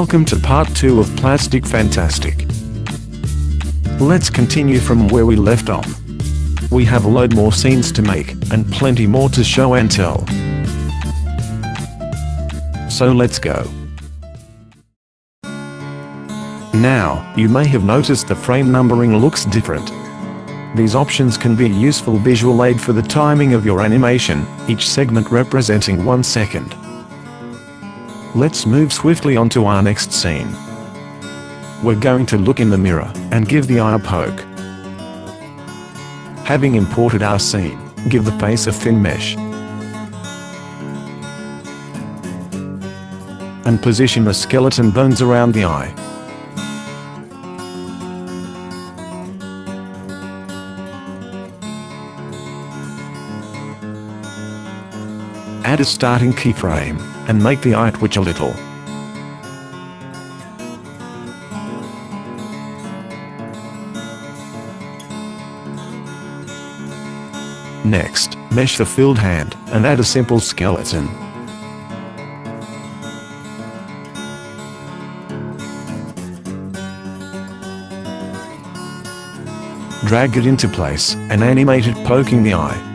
Welcome to part 2 of Plastic Fantastic. Let's continue from where we left off. We have a load more scenes to make, and plenty more to show and tell. So let's go. Now, you may have noticed the frame numbering looks different. These options can be a useful visual aid for the timing of your animation, each segment representing 1 second. Let's move swiftly on to our next scene. We're going to look in the mirror and give the eye a poke. Having imported our scene, give the face a thin mesh. And position the skeleton bones around the eye. Add a starting keyframe, and make the eye twitch a little. Next, mesh the filled hand, and add a simple skeleton. Drag it into place, and animate it poking the eye.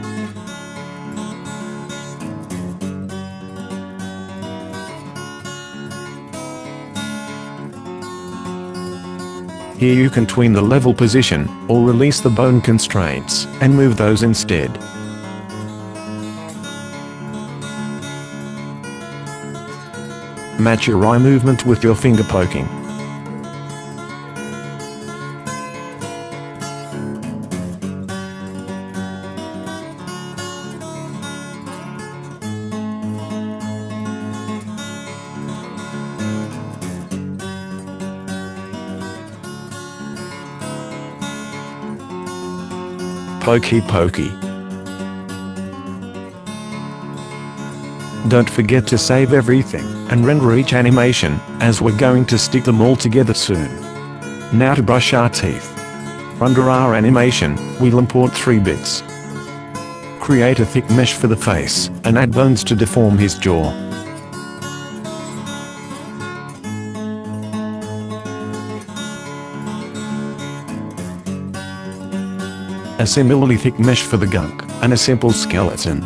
Here you can tween the level position, or release the bone constraints, and move those instead. Match your eye movement with your finger poking. Pokey pokey. Don't forget to save everything, and render each animation, as we're going to stick them all together soon. Now to brush our teeth. Under our animation, we'll import 3 bits. Create a thick mesh for the face, and add bones to deform his jaw. A similarly thick mesh for the gunk, and a simple skeleton.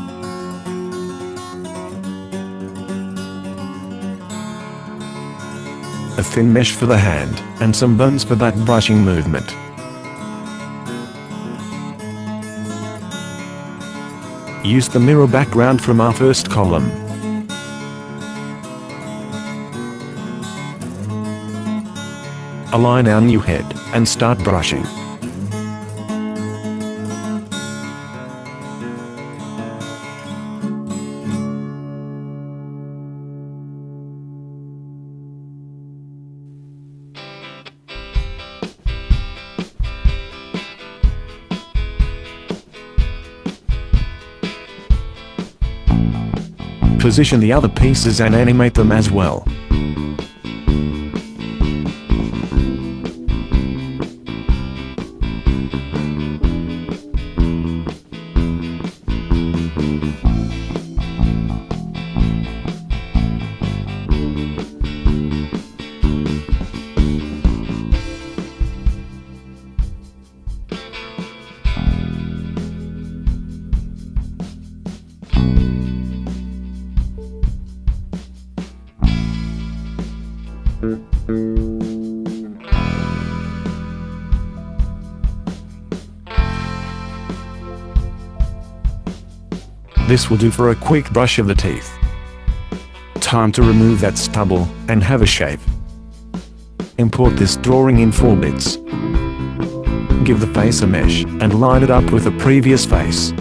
A thin mesh for the hand, and some bones for that brushing movement. Use the mirror background from our first column. Align our new head, and start brushing. Position the other pieces and animate them as well. This will do for a quick brush of the teeth. Time to remove that stubble, and have a shape. Import this drawing in 4 bits. Give the face a mesh, and line it up with the previous face.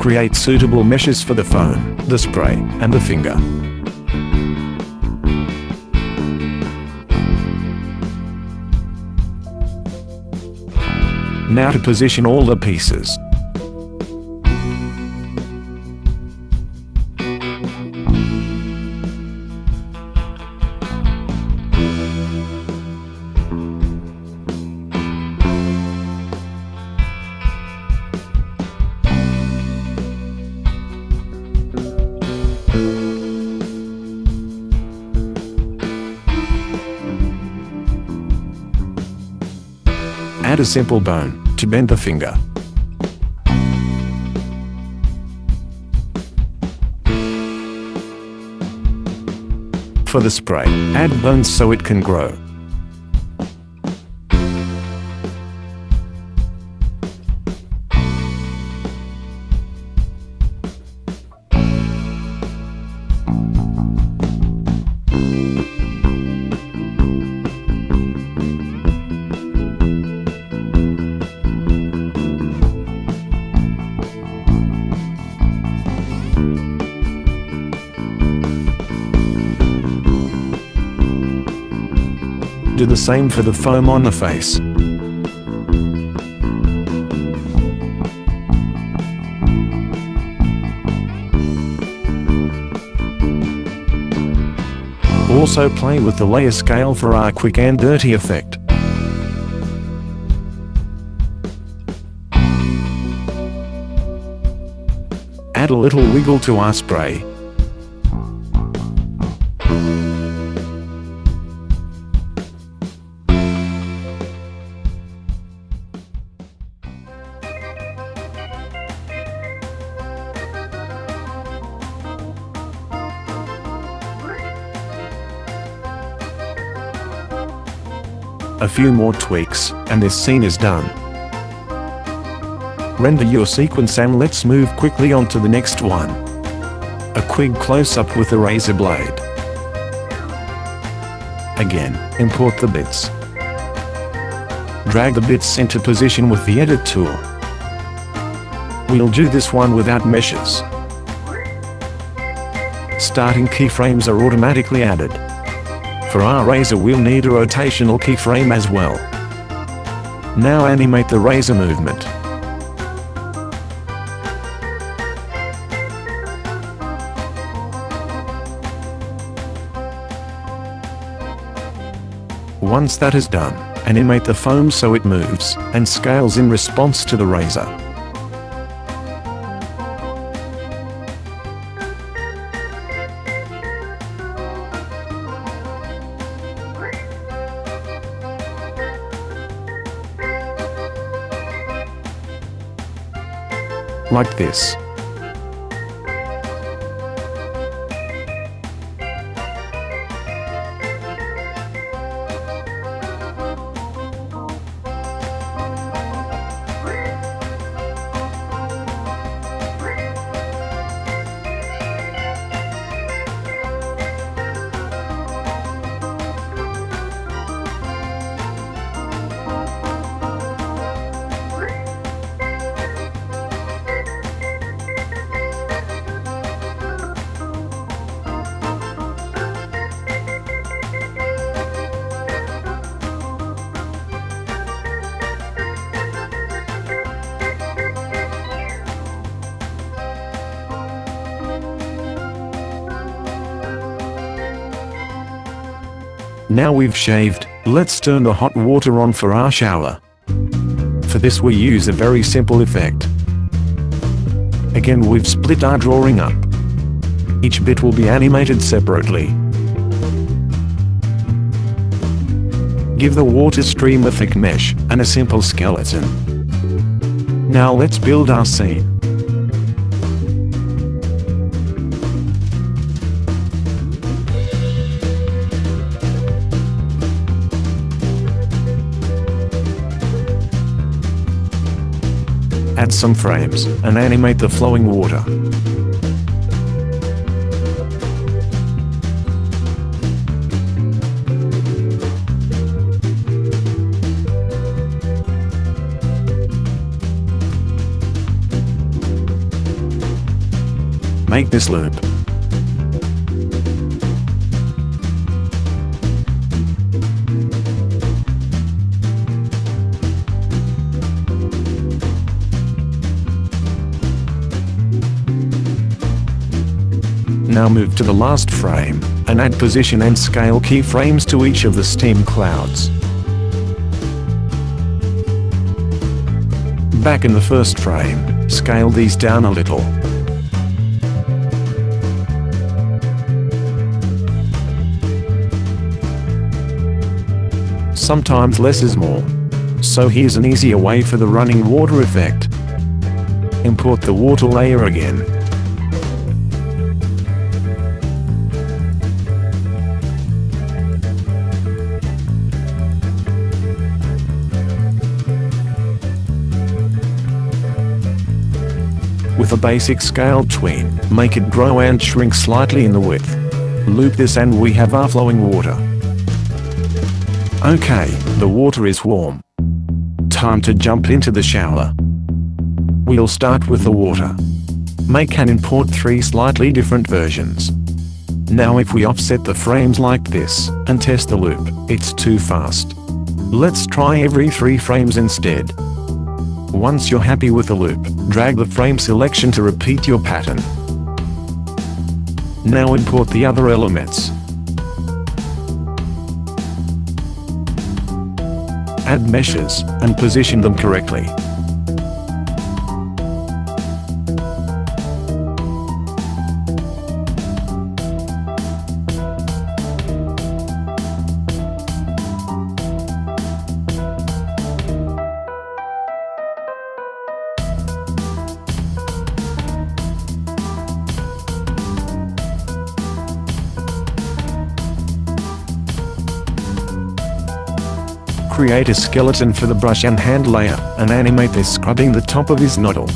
Create suitable meshes for the phone, the spray, and the finger. Now to position all the pieces. Add a simple bone to bend the finger. For the spray, add bones so it can grow. Do the same for the foam on the face. Also play with the layer scale for our quick and dirty effect. Add a little wiggle to our spray. A few more tweaks, and this scene is done. Render your sequence and let's move quickly on to the next one. A quick close-up with the razor blade. Again, import the bits. Drag the bits into position with the edit tool. We'll do this one without meshes. Starting keyframes are automatically added. For our razor we'll need a rotational keyframe as well. Now animate the razor movement. Once that is done, animate the foam so it moves and scales in response to the razor. Like this. Now we've shaved, let's turn the hot water on for our shower. For this we use a very simple effect. Again we've split our drawing up. Each bit will be animated separately. Give the water stream a thick mesh and a simple skeleton. Now let's build our scene. Add some frames, and animate the flowing water. Make this loop. Now move to the last frame, and add position and scale keyframes to each of the steam clouds. Back in the first frame, scale these down a little. Sometimes less is more. so here's an easier way for the running water effect. Import the water layer again. With a basic scale tween, make it grow and shrink slightly in the width. Loop this and we have our flowing water. Okay, the water is warm. Time to jump into the shower. We'll start with the water. Make and import 3 slightly different versions. Now if we offset the frames like this, and test the loop, it's too fast. Let's try every 3 frames instead. Once you're happy with the loop, drag the frame selection to repeat your pattern. Now import the other elements. Add meshes, and position them correctly. Create a skeleton for the brush and hand layer, and animate this scrubbing the top of his noddle.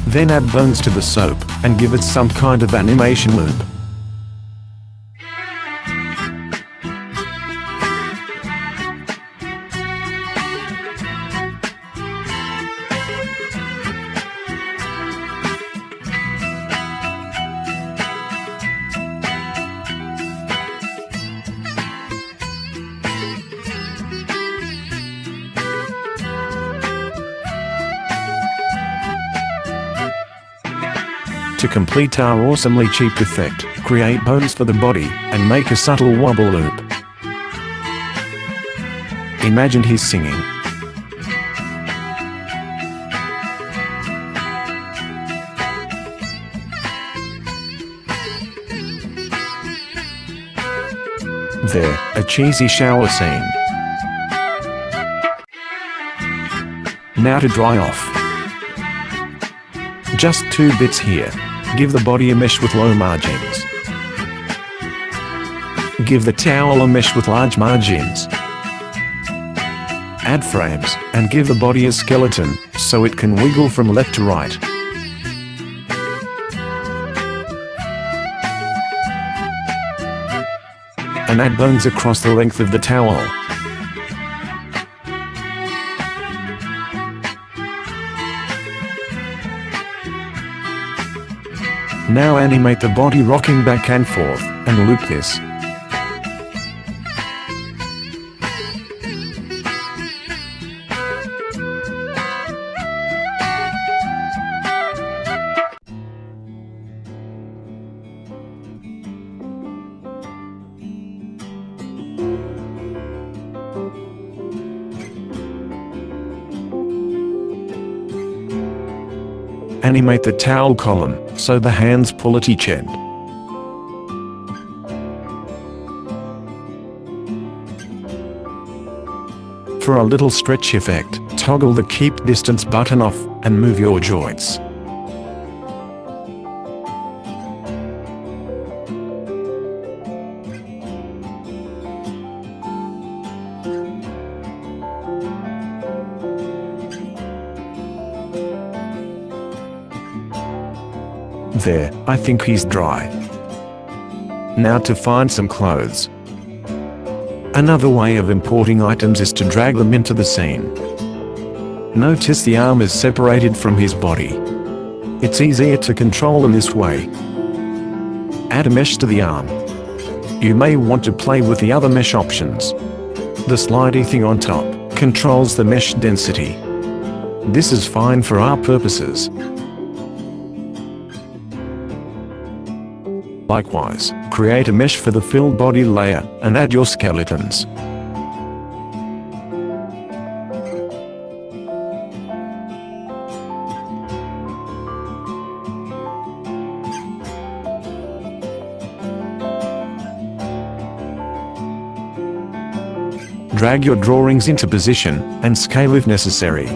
Then add bones to the soap, and give it some kind of animation loop. To complete our awesomely cheap effect, create bones for the body, and make a subtle wobble loop. Imagine he's singing. There, a cheesy shower scene. Now to dry off. Just 2 bits here. Give the body a mesh with low margins. Give the towel a mesh with large margins. Add frames, and give the body a skeleton, so it can wiggle from left to right. And add bones across the length of the towel. Now animate the body rocking back and forth, and loop this. Animate the towel column, so the hands pull at each end. For a little stretch effect, toggle the keep distance button off, and move your joints. There, I think he's dry. Now to find some clothes. Another way of importing items is to drag them into the scene. Notice the arm is separated from his body. It's easier to control in this way. Add a mesh to the arm. You may want to play with the other mesh options. The slidey thing on top controls the mesh density. This is fine for our purposes. Likewise, create a mesh for the filled body layer and add your skeletons. Drag your drawings into position and scale if necessary.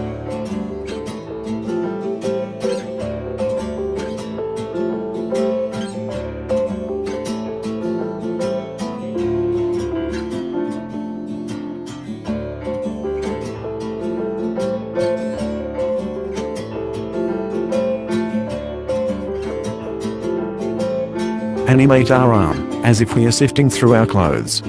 Animate our arm, as if we are sifting through our clothes.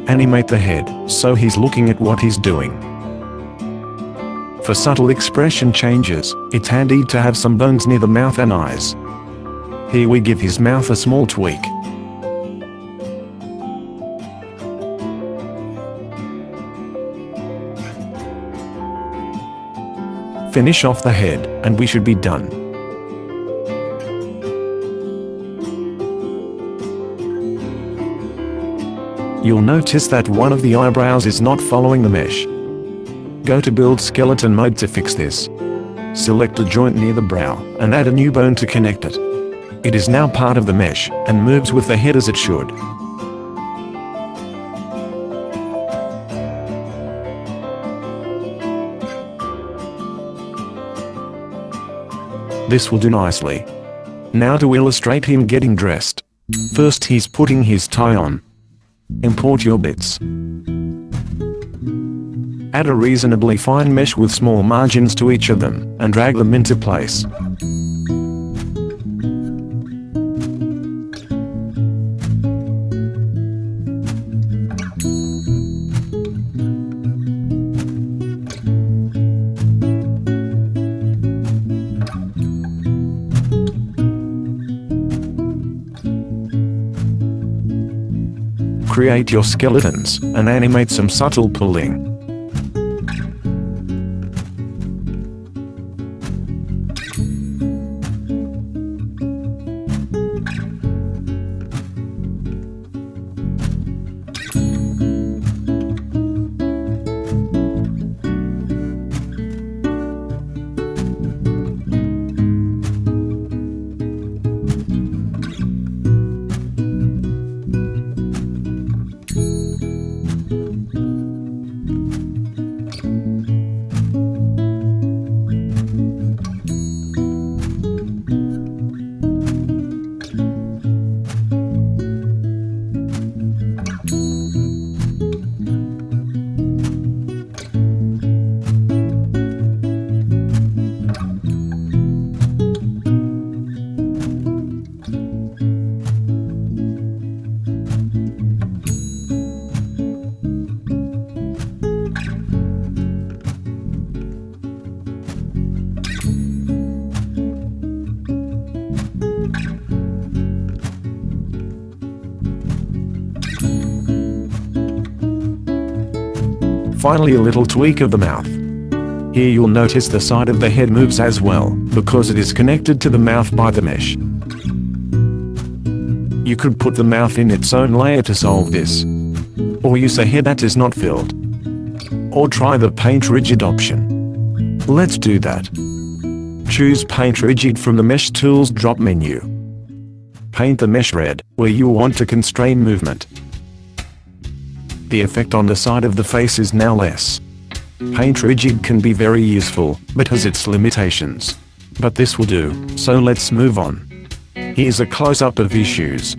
Animate the head, so he's looking at what he's doing. For subtle expression changes, it's handy to have some bones near the mouth and eyes. Here we give his mouth a small tweak. Finish off the head, and we should be done. You'll notice that one of the eyebrows is not following the mesh. Go to Build Skeleton mode to fix this. Select a joint near the brow, and add a new bone to connect it. It is now part of the mesh, and moves with the head as it should. This will do nicely. Now to illustrate him getting dressed. First he's putting his tie on. Import your bits. Add a reasonably fine mesh with small margins to each of them, and drag them into place. Create your skeletons, and animate some subtle pulling. Finally, a little tweak of the mouth. Here you'll notice the side of the head moves as well, because it is connected to the mouth by the mesh. You could put the mouth in its own layer to solve this. Or use a head that is not filled. Or try the Paint Rigid option. Let's do that. Choose Paint Rigid from the Mesh Tools drop menu. Paint the mesh red, where you want to constrain movement. The effect on the side of the face is now less. Paint Rigid can be very useful, but has its limitations. But this will do, so let's move on. Here's a close-up of his shoes.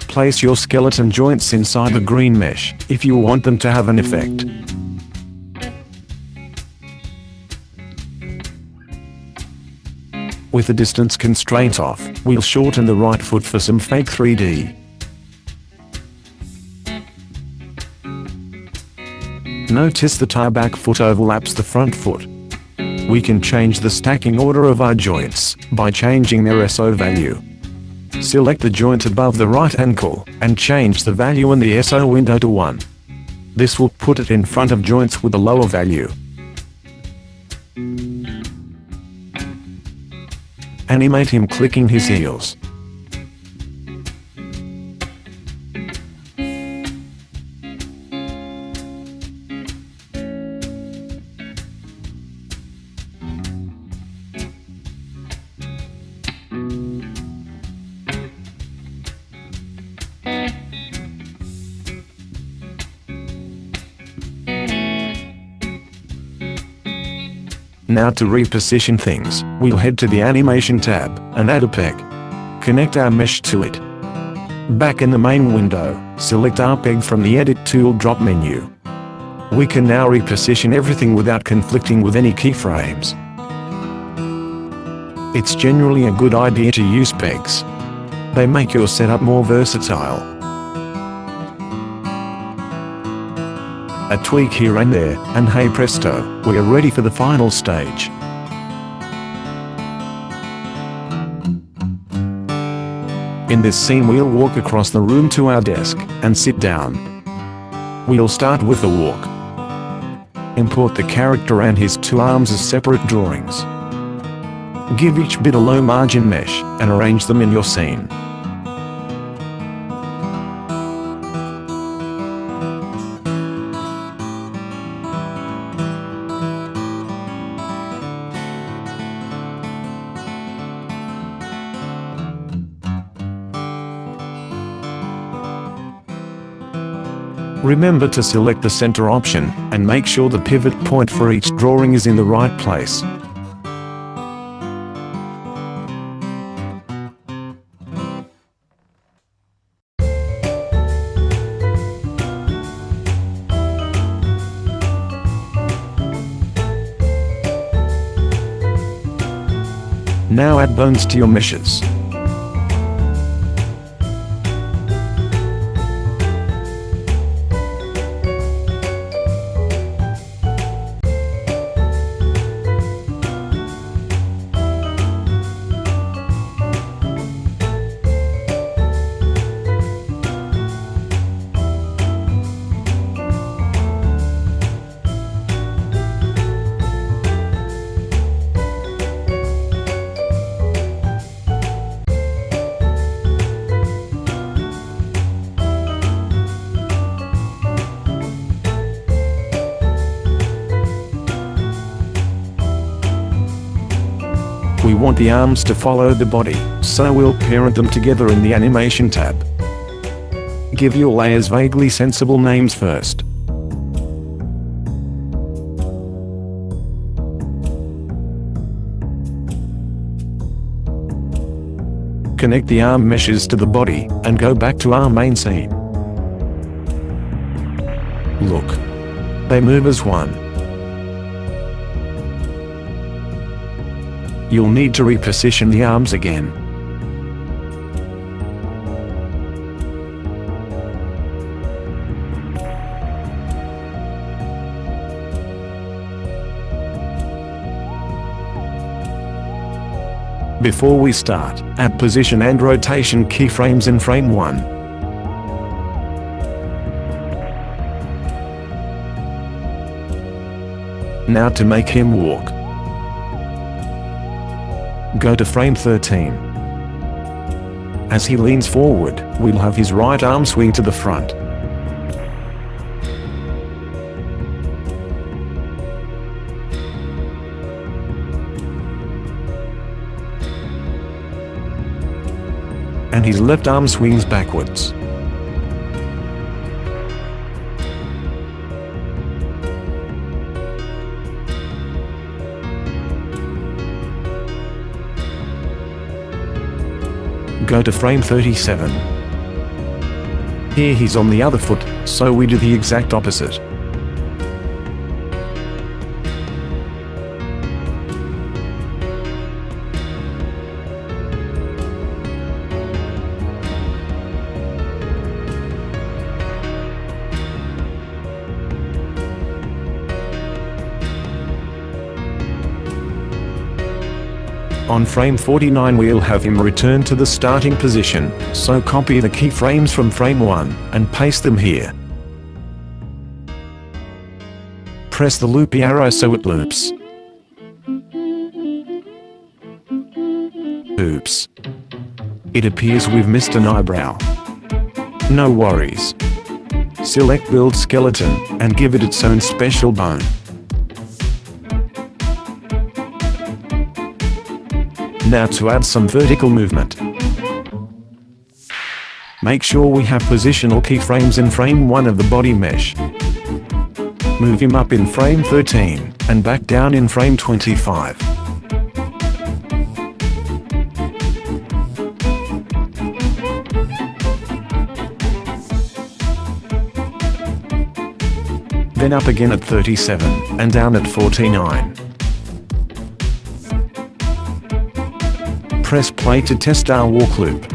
Place your skeleton joints inside the green mesh, if you want them to have an effect. With the distance constraint off, we'll shorten the right foot for some fake 3D. Notice the tire back foot overlaps the front foot. We can change the stacking order of our joints by changing their SO value. Select the joint above the right ankle and change the value in the SO window to 1. This will put it in front of joints with a lower value. Animate him clicking his heels. Now to reposition things, we'll head to the Animation tab and add a peg. Connect our mesh to it. Back in the main window, select our peg from the Edit tool drop menu. We can now reposition everything without conflicting with any keyframes. It's generally a good idea to use pegs. They make your setup more versatile. A tweak here and there, and hey presto, we're ready for the final stage. In this scene we'll walk across the room to our desk, and sit down. We'll start with the walk. Import the character and his 2 arms as separate drawings. Give each bit a low margin mesh, and arrange them in your scene. Remember to select the center option, and make sure the pivot point for each drawing is in the right place. Now add bones to your meshes. We want the arms to follow the body, so we'll parent them together in the Animation tab. Give your layers vaguely sensible names first. Connect the arm meshes to the body, and go back to our main scene. Look. They move as one. You'll need to reposition the arms again. Before we start, add position and rotation keyframes in frame 1. Now to make him walk. Go to frame 13. As he leans forward, we'll have his right arm swing to the front. And his left arm swings backwards. Go to frame 37. Here he's on the other foot, so we do the exact opposite. On frame 49 we'll have him return to the starting position, so copy the keyframes from frame 1, and paste them here. Press the loopy arrow so it loops. Oops. It appears we've missed an eyebrow. No worries. Select Build Skeleton, and give it its own special bone. Now to add some vertical movement. Make sure we have positional keyframes in frame 1 of the body mesh. Move him up in frame 13, and back down in frame 25. Then up again at 37, and down at 49. Press play to test our walk loop.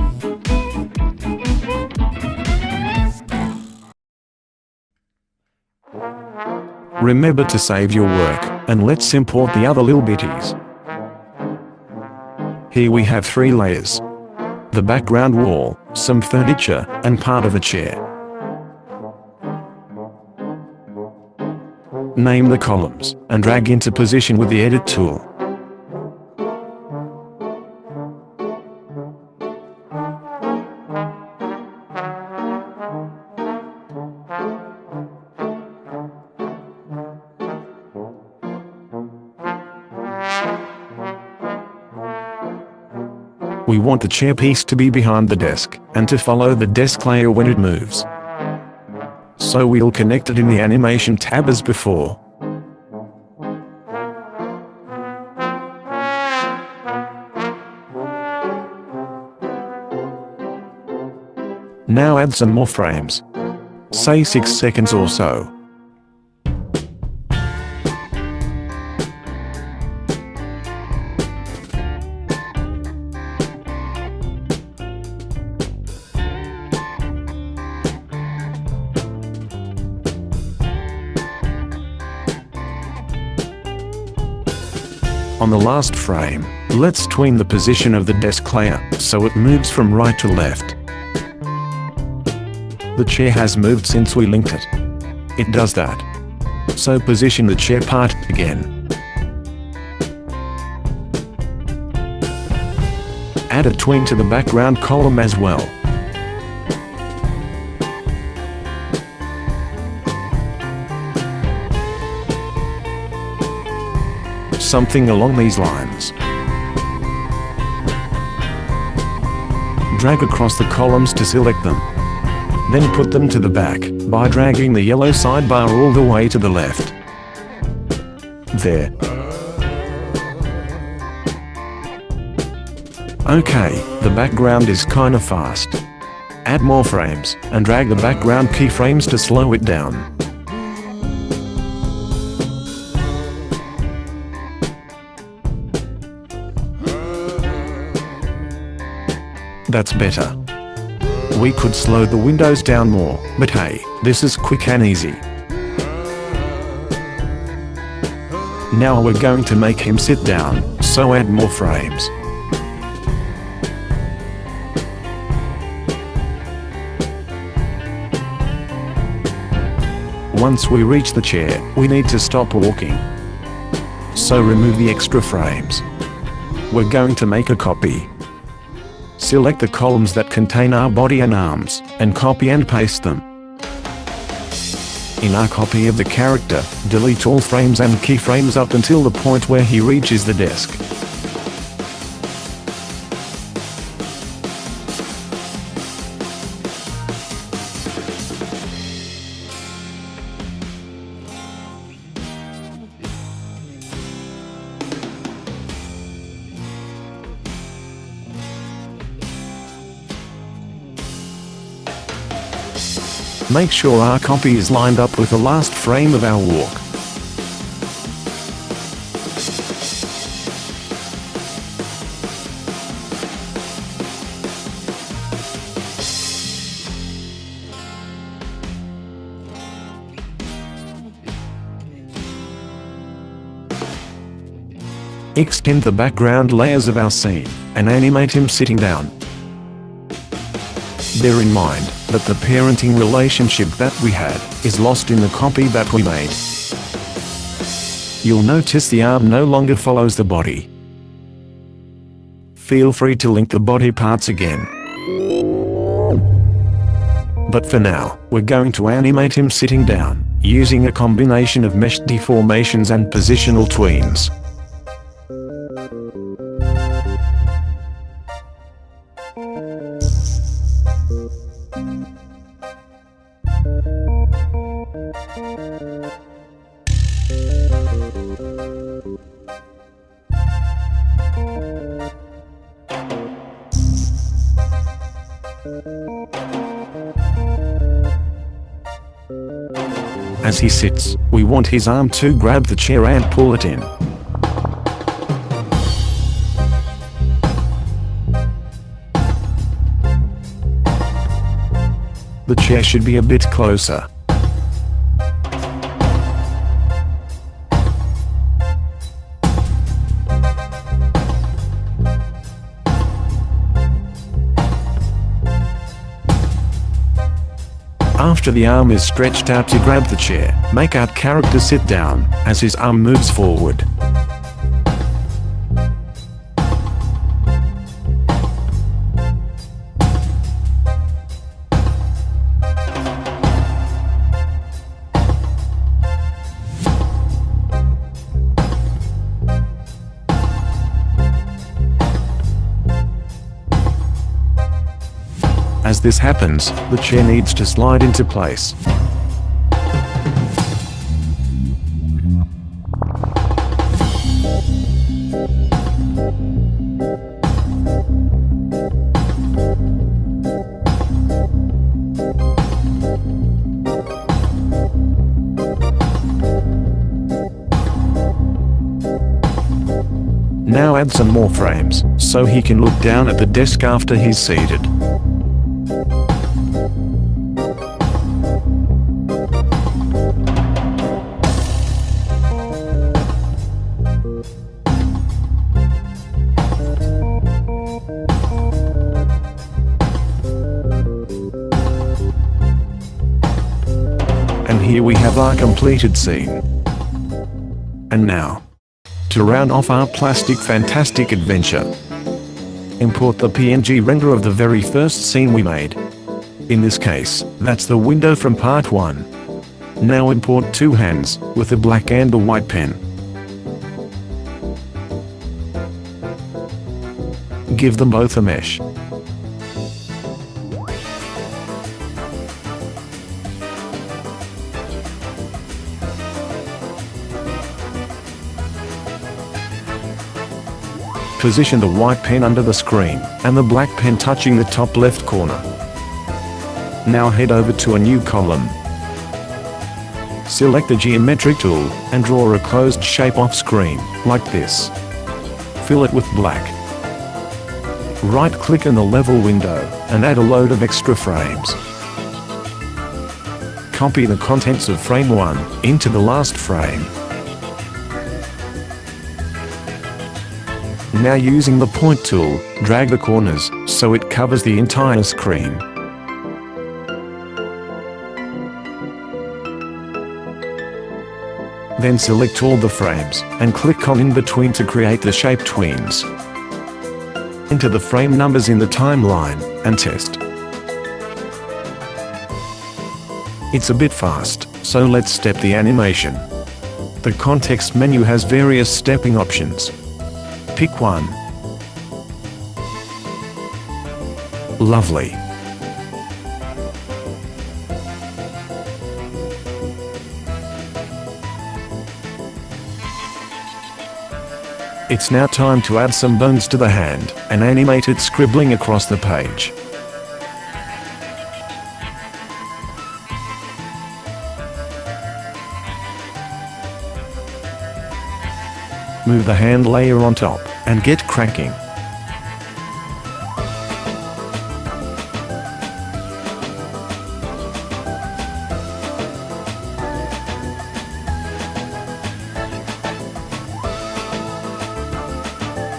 Remember to save your work, and let's import the other little bitties. Here we have 3 layers. The background wall, some furniture, and part of a chair. Name the columns, and drag into position with the Edit tool. We want the chair piece to be behind the desk, and to follow the desk layer when it moves. So we'll connect it in the Animation tab as before. Now add some more frames. Say 6 seconds or so. On the last frame, let's tween the position of the desk layer, so it moves from right to left. The chair has moved since we linked it. It does that. So position the chair part again. Add a tween to the background column as well. Something along these lines. Drag across the columns to select them. Then put them to the back, by dragging the yellow sidebar all the way to the left. There. Okay, the background is kinda fast. Add more frames, and drag the background keyframes to slow it down. That's better. We could slow the windows down more, but hey, this is quick and easy. Now we're going to make him sit down, so add more frames. Once we reach the chair, we need to stop walking. So remove the extra frames. We're going to make a copy. Select the columns that contain our body and arms, and copy and paste them. In our copy of the character, delete all frames and keyframes up until the point where he reaches the desk. Make sure our copy is lined up with the last frame of our walk. Extend the background layers of our scene, and animate him sitting down. Bear in mind that the parenting relationship that we had is lost in the copy that we made. You'll notice the arm no longer follows the body. Feel free to link the body parts again. But for now, we're going to animate him sitting down, using a combination of mesh deformations and positional tweens. As he sits, we want his arm to grab the chair and pull it in. The chair should be a bit closer. After the arm is stretched out to grab the chair, make our character sit down as his arm moves forward. As this happens, the chair needs to slide into place. Now add some more frames, so he can look down at the desk after he's seated. And here we have our completed scene. And now, to round off our plastic fantastic adventure, import the PNG render of the very first scene we made. In this case, that's the window from part 1. Now import two hands, with a black and a white pen. Give them both a mesh. Position the white pen under the screen, and the black pen touching the top left corner. Now head over to a new column. Select the geometric tool, and draw a closed shape off screen, like this. Fill it with black. Right-click in the level window, and add a load of extra frames. Copy the contents of frame 1 into the last frame. Now using the point tool, drag the corners, so it covers the entire screen. Then select all the frames, and click on In Between to create the shape tweens. Enter the frame numbers in the timeline, and test. It's a bit fast, so let's step the animation. The context menu has various stepping options. Pick one. Lovely. It's now time to add some bones to the hand, and animate it scribbling across the page. Move the hand layer on top, and get cracking.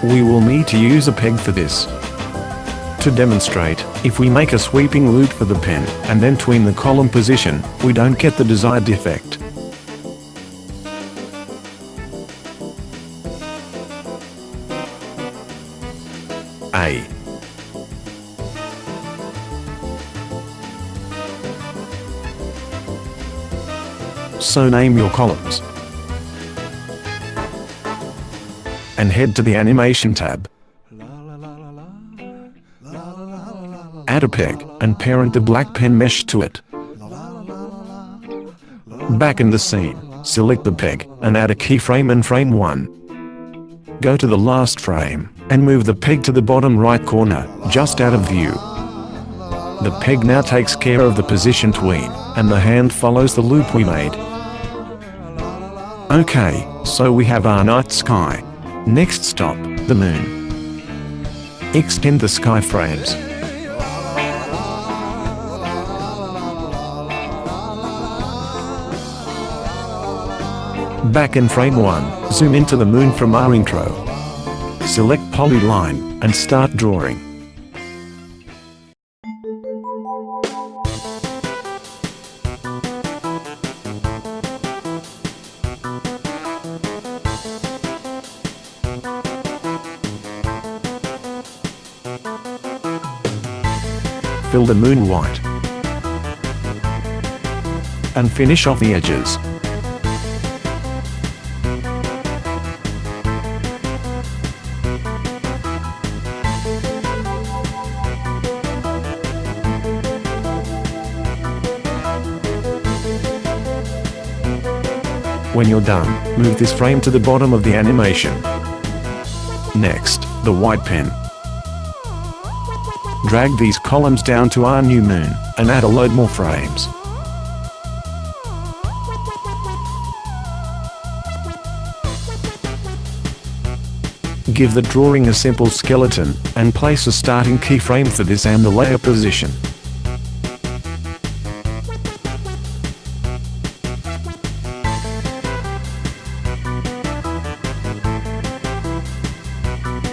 We will need to use a peg for this. To demonstrate, if we make a sweeping loop for the pen, and then tween the column position, we don't get the desired effect. A. So name your columns. And head to the Animation tab. Add a peg, and parent the black pen mesh to it. Back in the scene, select the peg, and add a keyframe in frame 1. Go to the last frame, and move the peg to the bottom right corner, just out of view. The peg now takes care of the position tween, and the hand follows the loop we made. Okay, so we have our night sky. Next stop, the moon. Extend the sky frames. Back in frame 1, zoom into the moon from our intro. Select polyline, and start drawing. Fill the moon white. And finish off the edges. When you're done, move this frame to the bottom of the animation. Next, the white pen. Drag these columns down to our new moon, and add a load more frames. Give the drawing a simple skeleton, and place a starting keyframe for this and the layer position.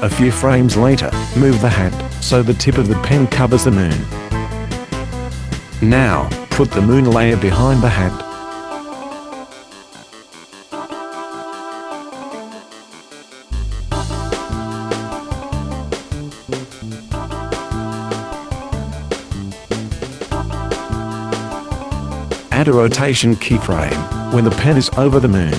A few frames later, move the hand, so the tip of the pen covers the moon. Now, put the moon layer behind the hand. Add a rotation keyframe when the pen is over the moon.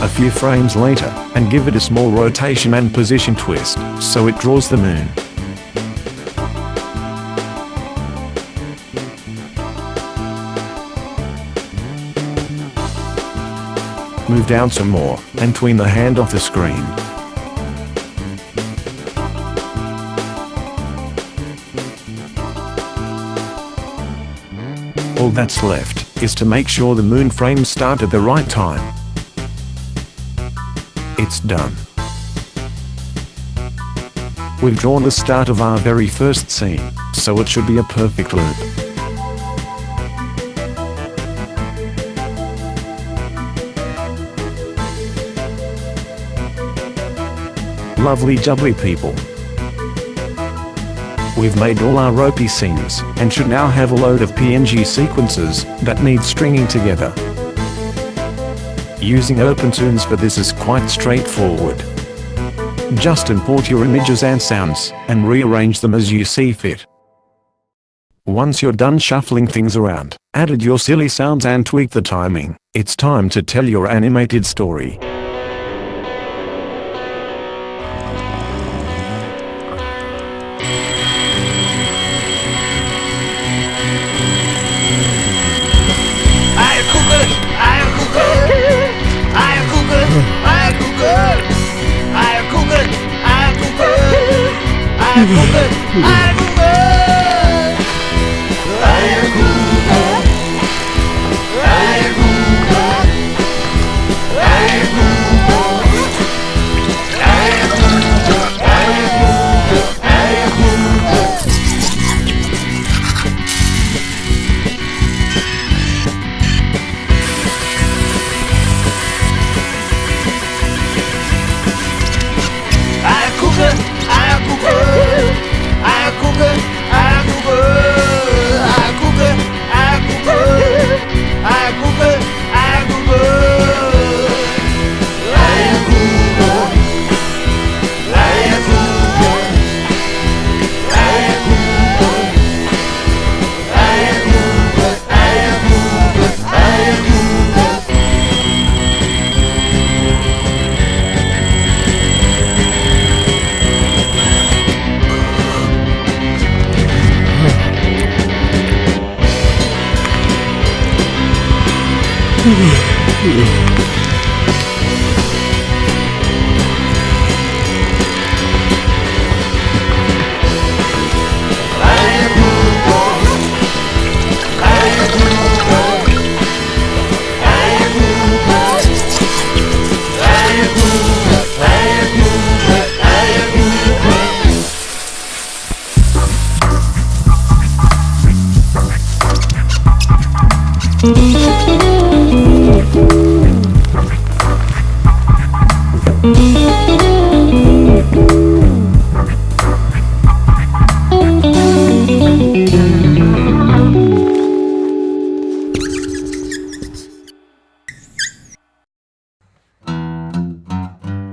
A few frames later, and give it a small rotation and position twist, so it draws the moon. Move down some more, and tween the hand off the screen. All that's left is to make sure the moon frames start at the right time. It's done. We've drawn the start of our very first scene, so it should be a perfect loop. Lovely jubbly people. We've made all our ropey scenes, and should now have a load of PNG sequences that need stringing together. Using OpenToonz for this is quite straightforward. Just import your images and sounds, and rearrange them as you see fit. Once you're done shuffling things around, added your silly sounds and tweak the timing, it's time to tell your animated story.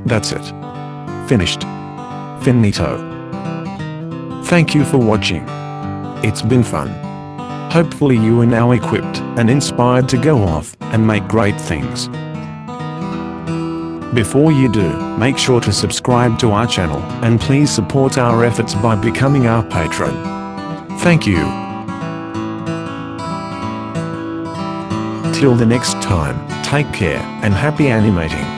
That's it. Finished. Finito. Thank you for watching. It's been fun. Hopefully you are now equipped and inspired to go off and make great things. Before you do, make sure to subscribe to our channel and please support our efforts by becoming our patron. Thank you. Till the next time, take care and happy animating.